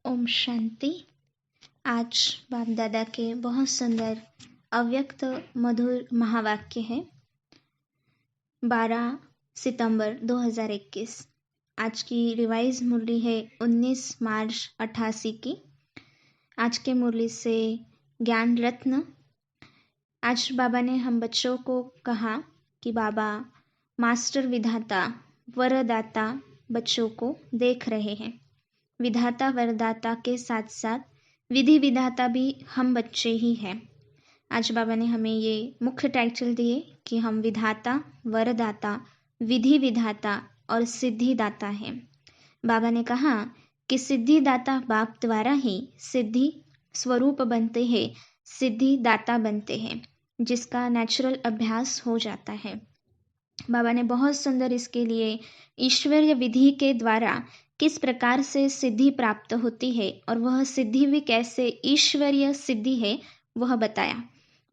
ओम शांति। आज बाप दादा के बहुत सुंदर अव्यक्त मधुर महावाक्य है। 12 सितंबर 2021। आज की रिवाइज मुरली है 19 मार्च 88 की। आज के मुरली से ज्ञान रत्न। आज बाबा ने हम बच्चों को कहा कि बाबा मास्टर विधाता वरदाता बच्चों को देख रहे हैं। विधाता वरदाता के साथ साथ विधि विधाता भी हम बच्चे ही हैं। आज बाबा ने हमें ये मुख्य टाइटल दिए कि हम विधाता वरदाता विधि विधाता और सिद्धि दाता हैं। बाबा ने कहा कि सिद्धि दाता बाप द्वारा ही सिद्धि स्वरूप बनते हैं, सिद्धि दाता बनते हैं, जिसका नेचुरल अभ्यास हो जाता है। बाबा ने बहुत सुंदर इसके लिए ईश्वरीय विधि के द्वारा किस प्रकार से सिद्धि प्राप्त होती है और वह सिद्धि भी कैसे ईश्वरीय सिद्धि है वह बताया।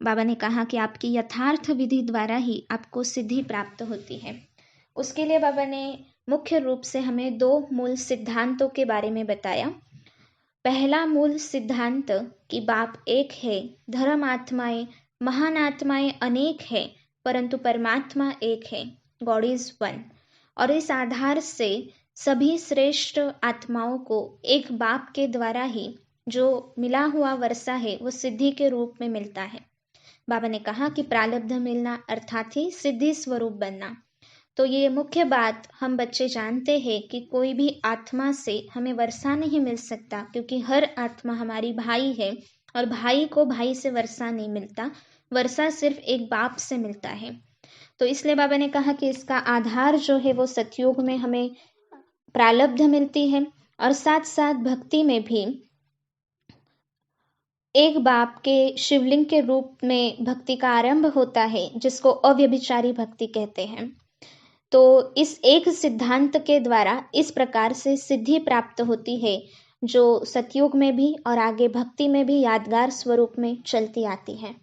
बाबा ने कहा कि आपकी यथार्थ विधि द्वारा ही आपको सिद्धि प्राप्त होती है। उसके लिए बाबा ने मुख्य रूप से हमें 2 मूल सिद्धांतों के बारे में बताया। पहला मूल सिद्धांत कि बाप एक है, धर्म आत्माएं महान आत्माएं अनेक है, परंतु परमात्मा एक है, गॉड इज वन। और इस आधार से सभी श्रेष्ठ आत्माओं को एक बाप के द्वारा ही जो मिला हुआ वर्षा है वो सिद्धि के रूप में मिलता है। बाबा ने कहा कि प्रारब्ध मिलना अर्थात ही सिद्धि स्वरूप बनना। तो ये मुख्य बात हम बच्चे जानते हैं कि कोई भी आत्मा से हमें वर्षा नहीं मिल सकता, क्योंकि हर आत्मा हमारी भाई है और भाई को भाई से वर्षा नहीं मिलता, वर्षा सिर्फ एक बाप से मिलता है। तो इसलिए बाबा ने कहा कि इसका आधार जो है वो सतयुग में हमें प्रारब्ध मिलती है और साथ साथ भक्ति में भी एक बाप के शिवलिंग के रूप में भक्ति का आरंभ होता है, जिसको अव्यभिचारी भक्ति कहते हैं। तो इस एक सिद्धांत के द्वारा इस प्रकार से सिद्धि प्राप्त होती है, जो सतयुग में भी और आगे भक्ति में भी यादगार स्वरूप में चलती आती है।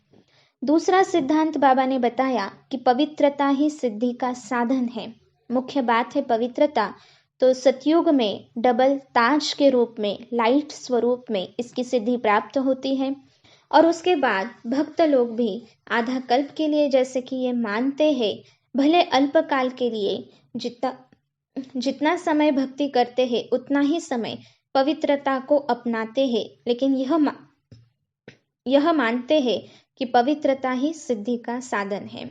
दूसरा सिद्धांत बाबा ने बताया कि पवित्रता ही सिद्धि का साधन है। मुख्य बात है पवित्रता। तो सतयुग में डबल ताज के रूप में लाइट स्वरूप में इसकी सिद्धि प्राप्त होती है। और उसके बाद भक्त लोग भी आधा कल्प के लिए जैसे कि ये मानते हैं, भले अल्पकाल के लिए जितना समय भक्ति करते हैं उतना ही समय पवित्रता को अपनाते हैं, लेकिन यह मानते हैं कि पवित्रता ही सिद्धि का साधन है।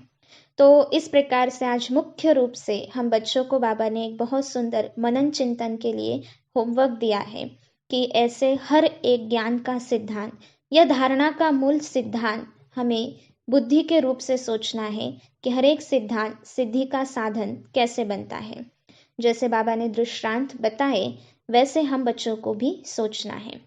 तो इस प्रकार से आज मुख्य रूप से हम बच्चों को बाबा ने एक बहुत सुंदर मनन चिंतन के लिए होमवर्क दिया है कि ऐसे हर एक ज्ञान का सिद्धांत या धारणा का मूल सिद्धांत हमें बुद्धि के रूप से सोचना है कि हर एक सिद्धांत सिद्धि का साधन कैसे बनता है। जैसे बाबा ने दृष्टांत बताए वैसे हम बच्चों को भी सोचना है।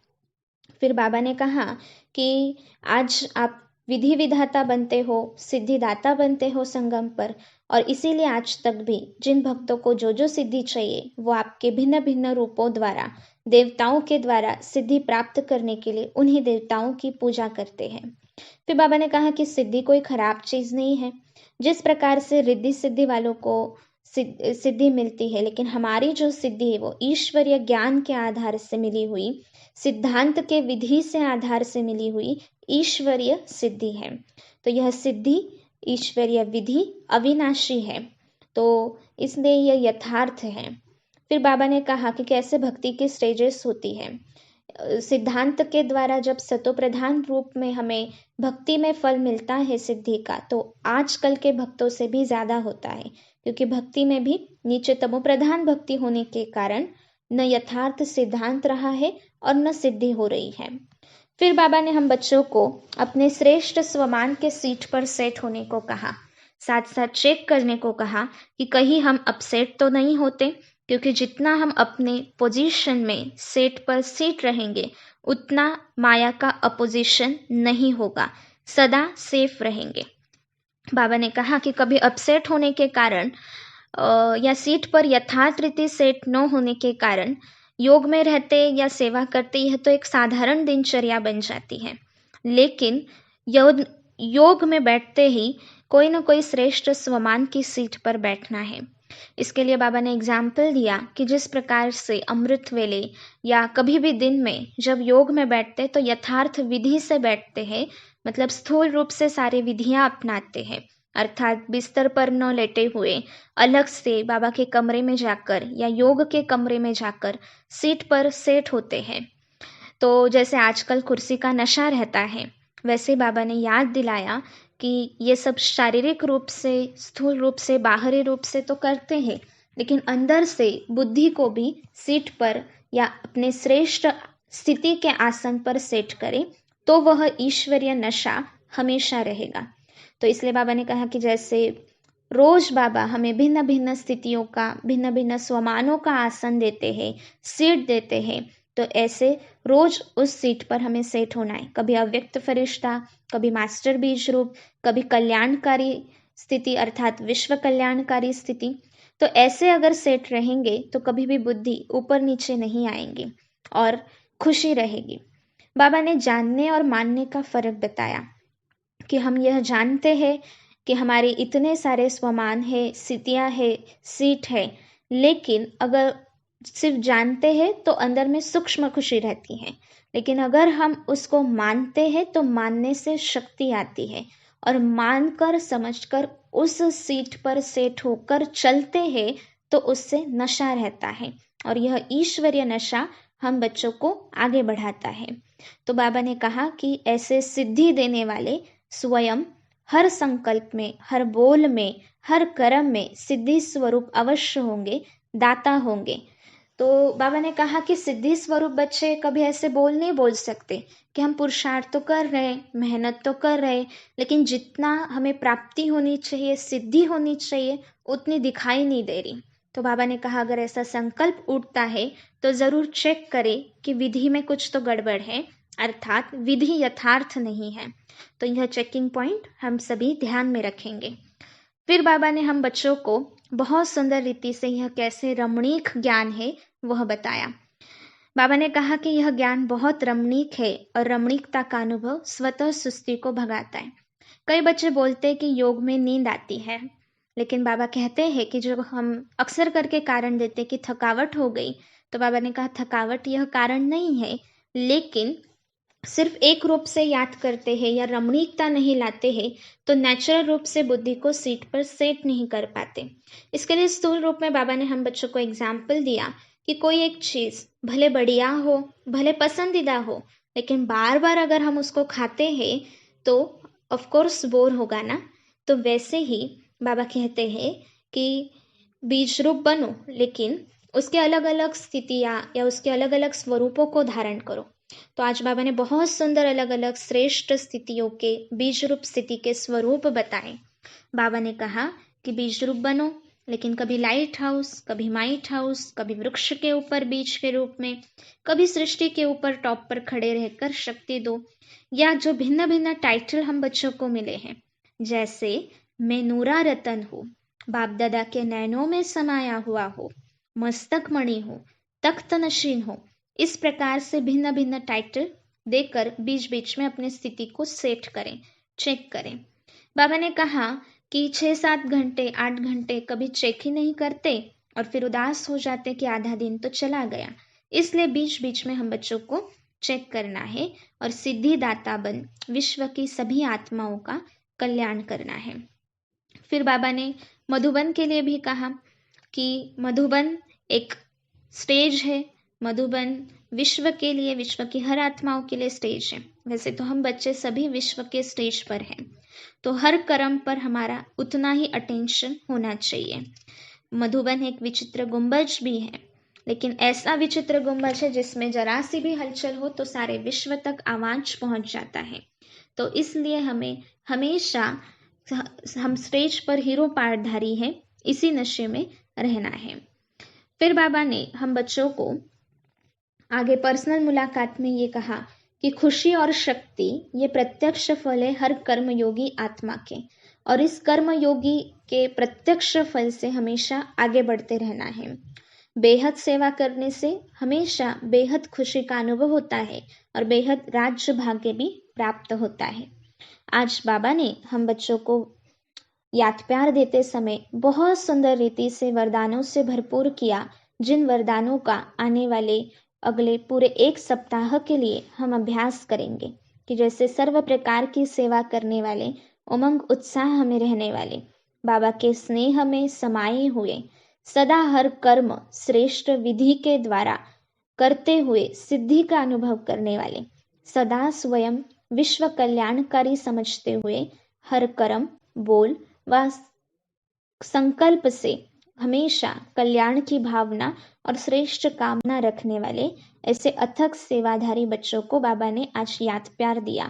फिर बाबा ने कहा कि आज आप विधि विधाता बनते हो, सिद्धिदाता बनते हो संगम पर, और इसीलिए आज तक भी जिन भक्तों को जो जो सिद्धि चाहिए वो आपके भिन्न भिन्न रूपों द्वारा देवताओं के द्वारा सिद्धि प्राप्त करने के लिए उन्हीं देवताओं की पूजा करते हैं। फिर बाबा ने कहा कि सिद्धि कोई खराब चीज नहीं है। जिस प्रकार से रिद्धि सिद्धि वालों को सिद्धि मिलती है, लेकिन हमारी जो सिद्धि है वो ईश्वरीय ज्ञान के आधार से मिली हुई, सिद्धांत के विधि से आधार से मिली हुई ईश्वरीय सिद्धि है। तो यह सिद्धि ईश्वरीय विधि अविनाशी है, तो इसलिए यह यथार्थ है। फिर बाबा ने कहा कि कैसे भक्ति की स्टेजेस होती है। सिद्धांत के द्वारा जब सतो प्रधान रूप में हमें भक्ति में फल मिलता है सिद्धि का, तो आजकल के भक्तों से भी ज्यादा होता है, क्योंकि भक्ति में भी नीचे तमो प्रधान भक्ति होने के कारण न यथार्थ सिद्धांत रहा है और न सिद्धि हो रही है। फिर बाबा ने हम बच्चों को अपने श्रेष्ठ स्वमान के सीट पर सेट होने को कहा, साथ साथ चेक करने को कहा कि कहीं हम अपसेट तो नहीं होते, क्योंकि जितना हम अपने पोजीशन में सेट पर सीट रहेंगे उतना माया का अपोजिशन नहीं होगा, सदा सेफ रहेंगे। बाबा ने कहा कि कभी अपसेट होने के कारण या सीट पर यथार्थ रीति सेट न होने के कारण योग में रहते या सेवा करते यह तो एक साधारण दिनचर्या बन जाती है, लेकिन योग में बैठते ही कोई न कोई श्रेष्ठ स्वमान की सीट पर बैठना है। इसके लिए बाबा ने एग्जाम्पल दिया कि जिस प्रकार से अमृत वेले या कभी भी दिन में जब योग में बैठते तो यथार्थ विधि से बैठते हैं, मतलब स्थूल रूप से सारी विधियां अपनाते हैं, अर्थात बिस्तर पर न लेटे हुए अलग से बाबा के कमरे में जाकर या योग के कमरे में जाकर सीट पर सेट होते हैं। तो जैसे आजकल कुर्सी का नशा रहता है, वैसे बाबा ने याद दिलाया कि ये सब शारीरिक रूप से, स्थूल रूप से, बाहरी रूप से तो करते हैं, लेकिन अंदर से बुद्धि को भी सीट पर या अपने श्रेष्ठ स्थिति के आसन पर सेट करें, तो वह ईश्वरीय नशा हमेशा रहेगा। तो इसलिए बाबा ने कहा कि जैसे रोज बाबा हमें भिन्न भिन्न स्थितियों का, भिन्न भिन्न स्वमानों का आसन देते हैं, सीट देते हैं, तो ऐसे रोज उस सीट पर हमें सेट होना है। कभी अव्यक्त फरिश्ता, कभी मास्टर बीज रूप, कभी कल्याणकारी स्थिति अर्थात विश्व कल्याणकारी स्थिति। तो ऐसे अगर सेट रहेंगे तो कभी भी बुद्धि ऊपर नीचे नहीं आएंगी और खुशी रहेगी। बाबा ने जानने और मानने का फर्क बताया कि हम यह जानते हैं कि हमारे इतने सारे स्वमान है, स्थितियां है, सीट है, लेकिन अगर सिर्फ जानते हैं तो अंदर में सूक्ष्म खुशी रहती है, लेकिन अगर हम उसको मानते हैं तो मानने से शक्ति आती है, और मानकर समझकर उस सीट पर सेट होकर चलते हैं तो उससे नशा रहता है, और यह ईश्वरीय नशा हम बच्चों को आगे बढ़ाता है। तो बाबा ने कहा कि ऐसे सिद्धि देने वाले स्वयं हर संकल्प में, हर बोल में, हर कर्म में सिद्धि स्वरूप अवश्य होंगे, दाता होंगे। तो बाबा ने कहा कि सिद्धि स्वरूप बच्चे कभी ऐसे बोल नहीं बोल सकते कि हम पुरुषार्थ तो कर रहे, मेहनत तो कर रहे, लेकिन जितना हमें प्राप्ति होनी चाहिए, सिद्धि होनी चाहिए, उतनी दिखाई नहीं दे रही। तो बाबा ने कहा अगर ऐसा संकल्प उठता है तो जरूर चेक करें कि विधि में कुछ तो गड़बड़ है, अर्थात विधि यथार्थ नहीं है। तो यह चेकिंग पॉइंट हम सभी ध्यान में रखेंगे। फिर बाबा ने हम बच्चों को बहुत सुंदर रीति से यह कैसे रमणीक ज्ञान है वह बताया। बाबा ने कहा कि यह ज्ञान बहुत रमणीक है और रमणीकता का अनुभव स्वतः सुस्ती को भगाता है। कई बच्चे बोलते हैं कि योग में नींद आती है, लेकिन बाबा कहते हैं कि जो हम अक्सर करके कारण देते कि थकावट हो गई, तो बाबा ने कहा थकावट यह कारण नहीं है, लेकिन सिर्फ एक रूप से याद करते हैं या रमणीकता नहीं लाते हैं तो नेचुरल रूप से बुद्धि को सीट पर सेट नहीं कर पाते। इसके लिए स्थूल रूप में बाबा ने हम बच्चों को एग्जाम्पल दिया कि कोई एक चीज भले बढ़िया हो, भले पसंदीदा हो, लेकिन बार बार अगर हम उसको खाते हैं तो ऑफ कोर्स बोर होगा ना। तो वैसे ही बाबा कहते हैं कि बीज रूप बनो, लेकिन उसके अलग अलग स्थितियां या उसके अलग अलग स्वरूपों को धारण करो। तो आज बाबा ने बहुत सुंदर अलग अलग श्रेष्ठ स्थितियों के बीज रूप स्थिति के स्वरूप बताए। बाबा ने कहा कि बीज रूप बनो, लेकिन कभी लाइट हाउस, कभी माइट हाउस, कभी वृक्ष के ऊपर बीज के रूप में, कभी सृष्टि के ऊपर टॉप पर खड़े रहकर शक्ति दो, या जो भिन्न भिन्न टाइटल हम बच्चों को मिले हैं, जैसे मैं नूरा रतन हूँ, बाप दादा के नैनों में समाया हुआ हो, मस्तक मणि हूँ, तख्त नशीन हूँ, इस प्रकार से भिन्न भिन्न टाइटल देकर बीच बीच में अपनी स्थिति को सेट करें, चेक करें। बाबा ने कहा कि 6-7 घंटे, 8 घंटे कभी चेक ही नहीं करते और फिर उदास हो जाते कि आधा दिन तो चला गया। इसलिए बीच बीच में हम बच्चों को चेक करना है और सिद्धिदाता बन विश्व की सभी आत्माओं का कल्याण करना है। फिर बाबा ने मधुबन के लिए भी कहा कि मधुबन एक स्टेज है, मधुबन विश्व के लिए, विश्व की हर आत्माओं के लिए स्टेज है। वैसे तो हम बच्चे सभी विश्व के स्टेज पर हैं, तो हर कर्म पर हमारा उतना ही अटेंशन होना चाहिए। मधुबन एक विचित्र गुंबज भी है, लेकिन ऐसा विचित्र गुंबज है जिसमें जरा सी भी हलचल हो तो सारे विश्व तक आवाज पहुंच जाता है। तो इसलिए हमें हमेशा, हम स्टेज पर हीरो पार्टधारी है, इसी नशे में रहना है। फिर बाबा ने हम बच्चों को आगे पर्सनल मुलाकात में ये कहा कि खुशी और शक्ति ये प्रत्यक्ष फल है हर कर्मयोगी आत्मा के, और इस कर्मयोगी के प्रत्यक्ष फल से हमेशा आगे बढ़ते रहना है। बेहद सेवा करने से हमेशा बेहद खुशी का अनुभव होता है और बेहद राज्य भाग्य भी प्राप्त होता है। आज बाबा ने हम बच्चों को याद प्यार देते समय बहुत सुंदर रीति से वरदानों से भरपूर किया, जिन वरदानों का आने वाले अगले पूरे 1 सप्ताह के लिए हम अभ्यास करेंगे कि जैसे सर्व प्रकार की सेवा करने वाले, उमंग उत्साह में रहने वाले, बाबा के स्नेह में समाये हुए, सदा हर कर्म श्रेष्ठ विधि के द्वारा करते हुए सिद्धि का अनुभव करने वाले, सदा स्वयं विश्व कल्याणकारी समझते हुए हर कर्म, बोल व संकल्प से हमेशा कल्याण की भावना और श्रेष्ठ कामना रखने वाले ऐसे अथक सेवाधारी बच्चों को बाबा ने आज याद प्यार दिया।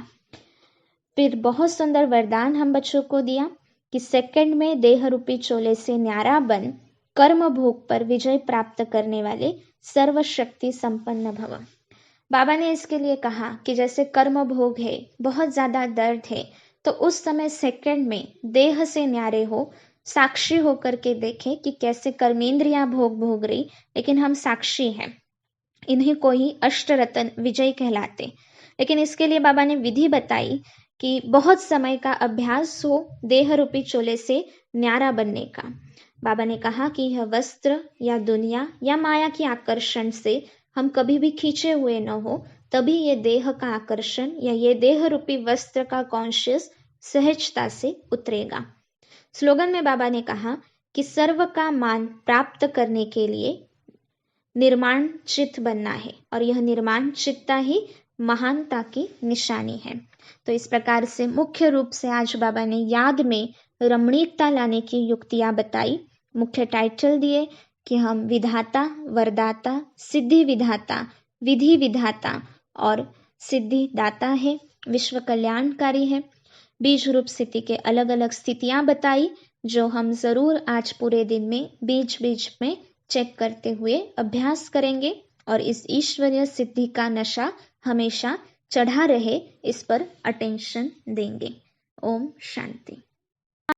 फिर बहुत सुंदर वरदान हम बच्चों को दिया कि सेकंड में देह रूपी चोले से न्यारा बन कर्म भोग पर विजय प्राप्त करने वाले सर्वशक्ति संपन्न भव। बाबा ने इसके लिए कहा कि जैसे कर्म भोग है, बहुत ज्यादा दर्द है, तो उस समय सेकंड में देह से न्यारे हो, साक्षी होकर के देखें कि कैसे कर्मेंद्रियां भोग रही, लेकिन हम साक्षी हैं। इन्हीं को ही अष्टरत्न विजय कहलाते। लेकिन इसके लिए बाबा ने विधि बताई कि बहुत समय का अभ्यास हो देह रूपी चोले से न्यारा बनने का। बाबा ने कहा कि यह वस्त्र या दुनिया या माया के आकर्षण से हम कभी भी खींचे हुए न हो, तभी ये देह का आकर्षण या ये देह रूपी वस्त्र का कॉन्शियस सहजता से उतरेगा। स्लोगन में बाबा ने कहा कि सर्व का मान प्राप्त करने के लिए निर्माण चित्त बनना है, और यह निर्माण चित्ता ही महानता की निशानी है। तो इस प्रकार से मुख्य रूप से आज बाबा ने याद में रमणीकता लाने की युक्तियां बताई, मुख्य टाइटल दिए कि हम विधाता, वरदाता, सिद्धि विधाता, विधि विधाता और सिद्धि दाता है, विश्व कल्याणकारी है। बीज रूप स्थिति के अलग अलग स्थितियां बताई, जो हम जरूर आज पूरे दिन में बीच बीच में चेक करते हुए अभ्यास करेंगे और इस ईश्वरीय सिद्धि का नशा हमेशा चढ़ा रहे, इस पर अटेंशन देंगे। ओम शांति।